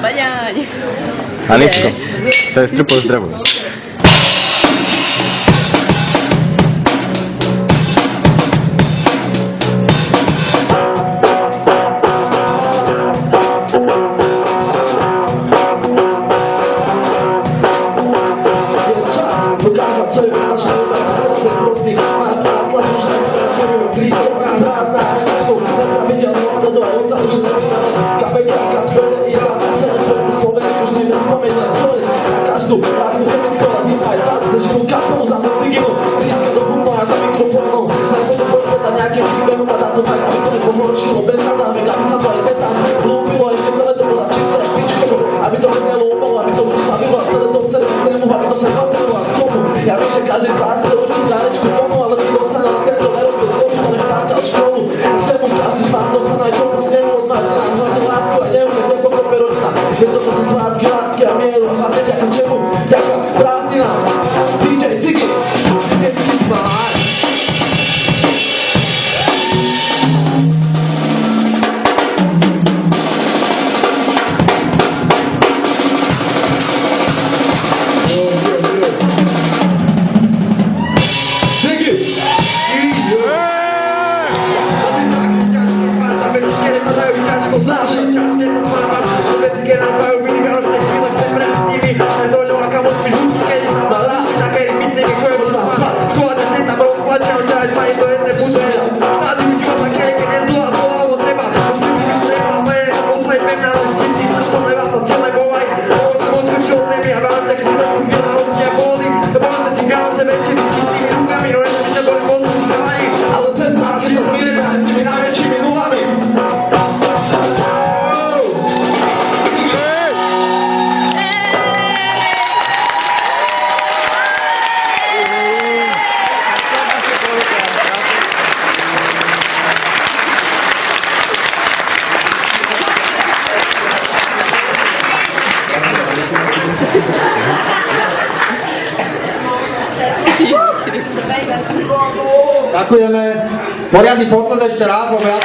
Baňáň. Aničko, sestru pozdravuj. Ja viem, že každý z vás chce určiť zárečku tomu, ale ty dostane len keď to nerobí zloží, ale špáčal školu. Chcem už asi s vám dostane aj tomu snemu od nás, hlavne lásku a neumie, kde pokope rodina. Že toto sú svátky, lásky a mieru, a hlavne ďaká čemu? Ďaká prázdninám. DJ Ziggy, keď si smáš. Ďakujeme. Poriadny potlesk ešte raz, lebo ja